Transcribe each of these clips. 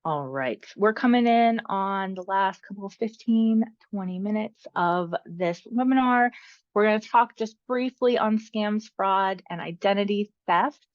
All right, we're coming in on the last couple of 15, 20 minutes of this webinar. We're going to talk just briefly on scams, fraud, and identity theft.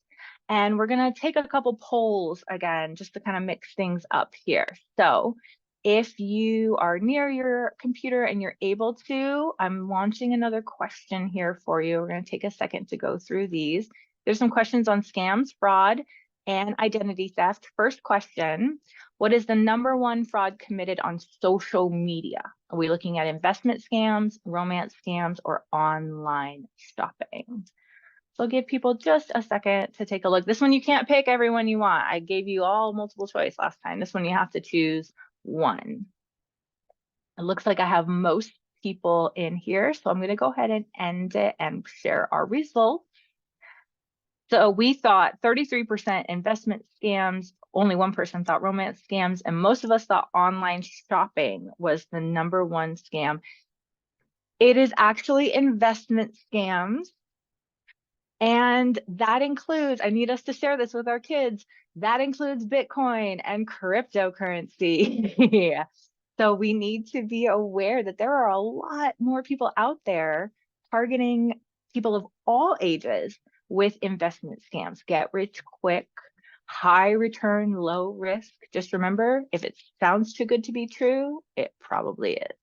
And we're going to take a couple polls again, just to kind of mix things up here. So if you are near your computer and you're able to, I'm launching another question here for you. We're going to take a second to go through these. There's some questions on scams, fraud, and identity theft. First question, what is the number 1 fraud committed on social media? Are we looking at investment scams, romance scams, or online shopping? So I'll give people just a second to take a look. This one you can't pick every one you want. I gave you all multiple choice last time. This one you have to choose one. It looks like I have most people in here, so I'm going to go ahead and end it and share our results. So we thought 33% investment scams, only 1% thought romance scams, and most of us thought online shopping was the number 1 scam. It is actually investment scams. And that includes, I need us to share this with our kids, that includes Bitcoin and cryptocurrency. So we need to be aware that there are a lot more people out there targeting people of all ages with investment scams. Get rich quick, high return, low risk. Just remember, if it sounds too good to be true, it probably is.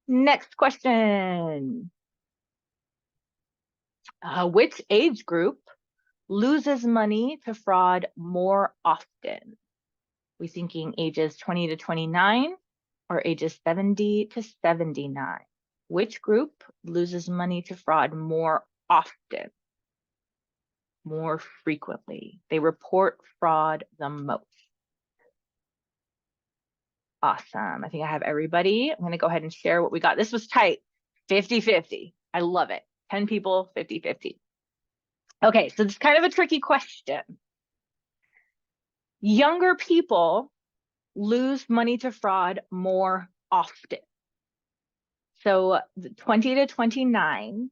Next question. Which age group loses money to fraud more often? We thinking ages 20 to 29 or ages 70 to 79? Which group loses money to fraud more often, more frequently? They report fraud the most. Awesome. I think I have everybody. I'm going to go ahead and share what we got. This was tight, 50-50. I love it. 10 people, 50-50. Okay, so it's kind of a tricky question. Younger people lose money to fraud more often. So the 20 to 29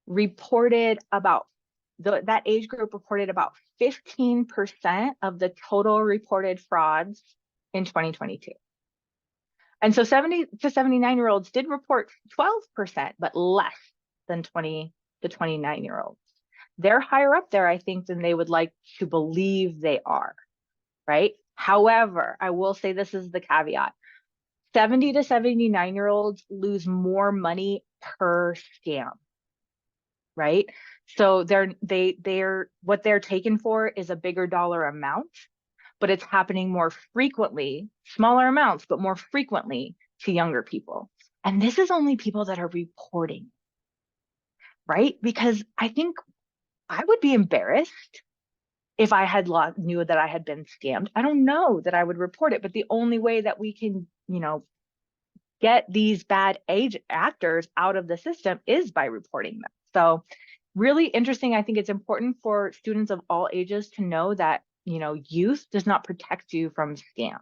reported about, that age group reported about 15% of the total reported frauds in 2022. And so 70 to 79-year-olds did report 12%, but less than 20 to 29-year-olds. They're higher up there, I think, than they would like to believe they are, right? However, I will say this is the caveat. 70 to 79-year-olds lose more money per scam, right? So they're what they're taken for is a bigger dollar amount, but it's happening more frequently, smaller amounts, but more frequently to younger people. And this is only people that are reporting, right? Because I think I would be embarrassed if I had knew that I had been scammed. I don't know that I would report it, but the only way that we can, get these bad age actors out of the system is by reporting them. So really interesting. I think it's important for students of all ages to know that, youth does not protect you from scams.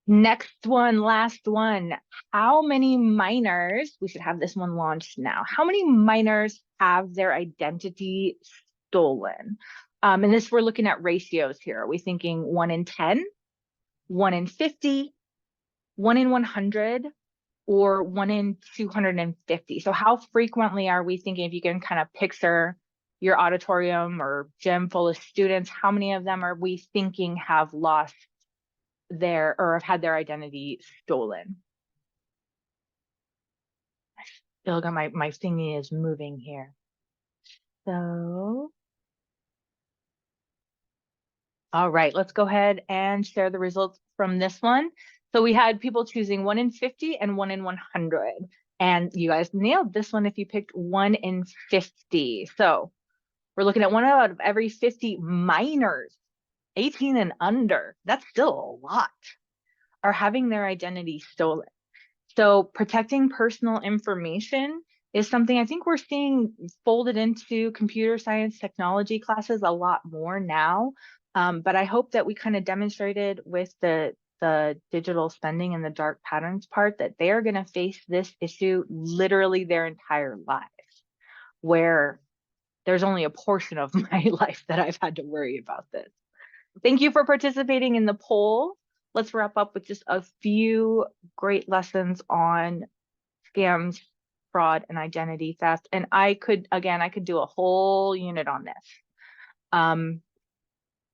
Next one, last one. How many minors, we should have this one launched now. How many minors have their identity stolen? And this, we're looking at ratios here. Are we thinking 1 in 10, 1 in 50, 1 in 100, or 1 in 250? So how frequently are we thinking, if you can kind of picture your auditorium or gym full of students, how many of them are we thinking have lost their, or have had their identity stolen? I still got my thingy is moving here. So, all right, let's go ahead and share the results from this one. So we had people choosing 1 in 50 and 1 in 100. And you guys nailed this one if you picked 1 in 50. So we're looking at 1 out of every 50 minors, 18 and under. That's still a lot, are having their identity stolen. So protecting personal information is something I think we're seeing folded into computer science technology classes a lot more now. But I hope that we kind of demonstrated with the digital spending and the dark patterns part that they are going to face this issue literally their entire lives, where there's only a portion of my life that I've had to worry about this. thank you for participating in the poll. Let's wrap up with just a few great lessons on scams, fraud, and identity theft. And I could do a whole unit on this.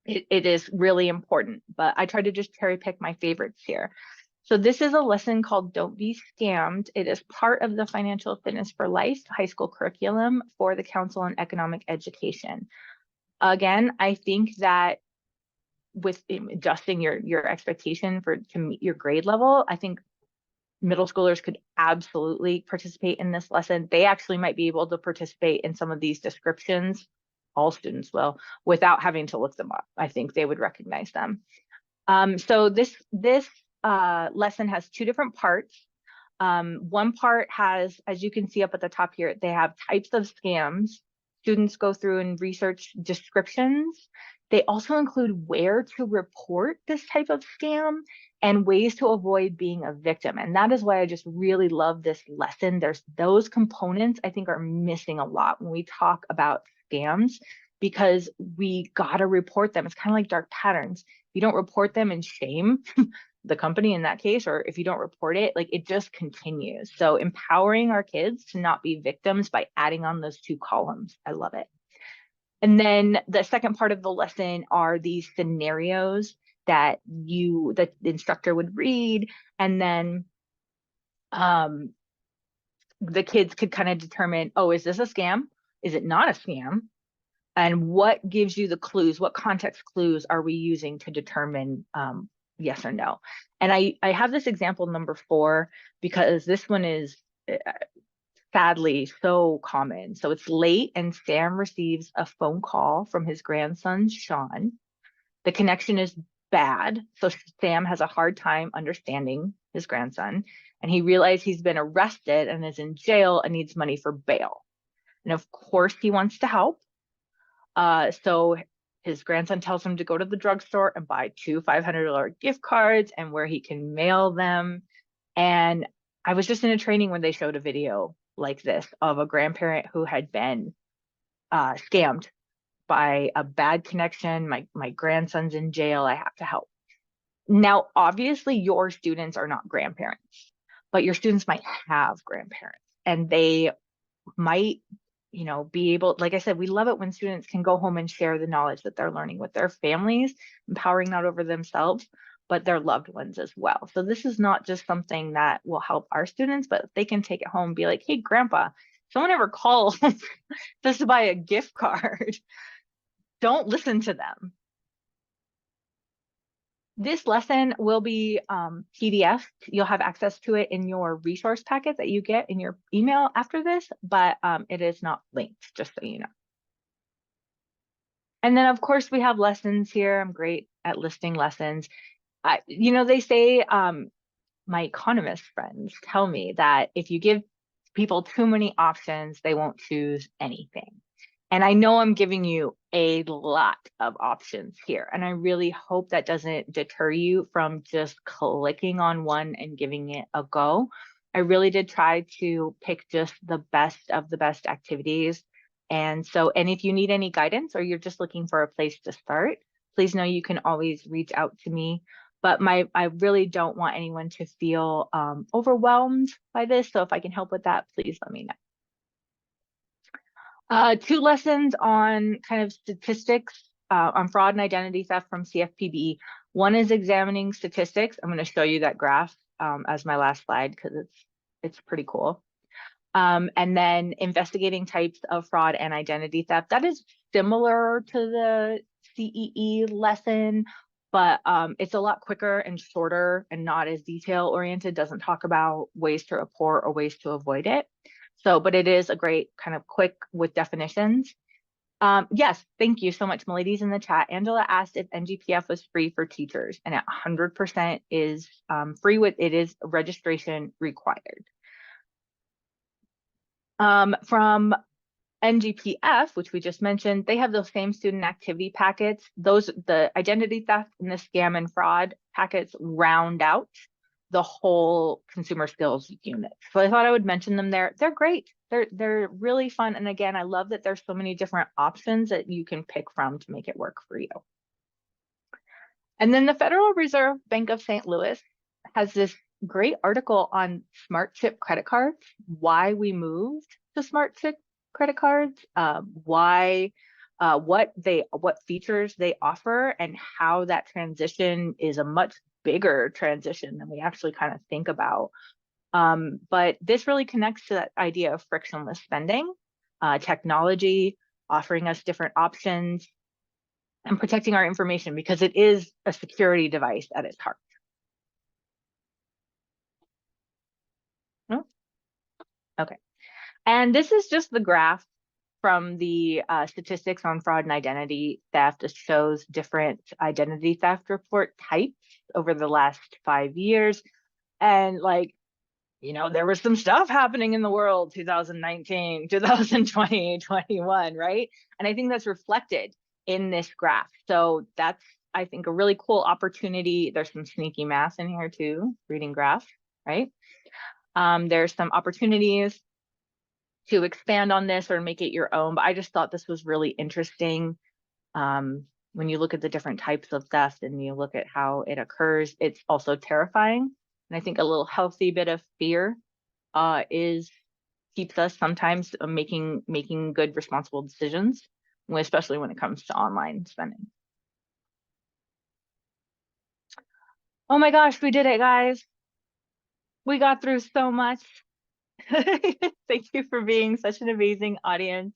It is really important, but I try to just cherry pick my favorites here. So this is a lesson called Don't Be Scammed. It is part of the Financial Fitness for Life high school curriculum for the Council on Economic Education. Again, I think that with adjusting your expectation to meet your grade level, I think middle schoolers could absolutely participate in this lesson. They actually might be able to participate in some of these descriptions. All students will, without having to look them up. I think they would recognize them. So this lesson has two different parts. One part has, as you can see up at the top here, they have types of scams. Students go through and research descriptions. They also include where to report this type of scam and ways to avoid being a victim. And that is why I just really love this lesson. There's those components I think are missing a lot when we talk about scams, because we gotta report them. It's kind of like dark patterns. If you don't report them, and shame the company in that case, or if you don't report it, like it just continues. So empowering our kids to not be victims by adding on those two columns. I love it. And then the second part of the lesson are these scenarios that the instructor would read, and then the kids could kind of determine, oh, is this a scam? Is it not a scam? And what gives you the clues? What context clues are we using to determine yes or no? And I have this example number 4 because this one is sadly so common. So it's late and Sam receives a phone call from his grandson, Sean. The connection is bad. So Sam has a hard time understanding his grandson, and he realizes he's been arrested and is in jail and needs money for bail. And of course he wants to help. So his grandson tells him to go to the drugstore and buy 2 $500 gift cards and where he can mail them. And I was just in a training when they showed a video like this of a grandparent who had been scammed by a bad connection. My grandson's in jail. I have to help. Now, obviously, your students are not grandparents, but your students might have grandparents, and they might, be able, like I said, we love it when students can go home and share the knowledge that they're learning with their families, empowering not over themselves, but their loved ones as well. So this is not just something that will help our students, but they can take it home and be like, hey, grandpa, someone ever calls just to buy a gift card, don't listen to them. This lesson will be PDF. You'll have access to it in your resource packet that you get in your email after this, but it is not linked, just so you know. And then, of course, we have lessons here. I'm great at listing lessons. They say, my economist friends tell me that if you give people too many options, they won't choose anything. And I know I'm giving you a lot of options here, and I really hope that doesn't deter you from just clicking on one and giving it a go. I really did try to pick just the best of the best activities. And if you need any guidance or you're just looking for a place to start, please know you can always reach out to me. But I really don't want anyone to feel overwhelmed by this. So if I can help with that, please let me know. 2 lessons on kind of statistics on fraud and identity theft from CFPB. One is examining statistics. I'm going to show you that graph as my last slide because it's pretty cool. And then investigating types of fraud and identity theft. That is similar to the CEE lesson, but it's a lot quicker and shorter and not as detail oriented. Doesn't talk about ways to report or ways to avoid it. But it is a great kind of quick with definitions. Yes, thank you so much, ladies in the chat. Angela asked if NGPF was free for teachers, and at 100% is free. It is registration required. From NGPF, which we just mentioned, they have those same student activity packets. The identity theft and the scam and fraud packets round out the whole consumer skills unit. So I thought I would mention them there. They're great. They're really fun. And again, I love that there's so many different options that you can pick from to make it work for you. And then the Federal Reserve Bank of St. Louis has this great article on smart chip credit cards, why we moved to smart chip credit cards, what features they offer, and how that transition is a much bigger transition than we actually kind of think about. But this really connects to that idea of frictionless spending, technology offering us different options, and protecting our information because it is a security device at its heart. Oh, okay. And this is just the graph from the statistics on fraud and identity theft. It shows different identity theft report types over the last 5 years. And like, there was some stuff happening in the world 2019, 2020, 21, right? And I think that's reflected in this graph. So that's, I think, a really cool opportunity. There's some sneaky math in here too, reading graphs, right? There's some opportunities to expand on this or make it your own, but I just thought this was really interesting. When you look at the different types of theft and you look at how it occurs, it's also terrifying. And I think a little healthy bit of fear is keeps us sometimes making good, responsible decisions, especially when it comes to online spending. Oh my gosh, we did it, guys. We got through so much. Thank you for being such an amazing audience.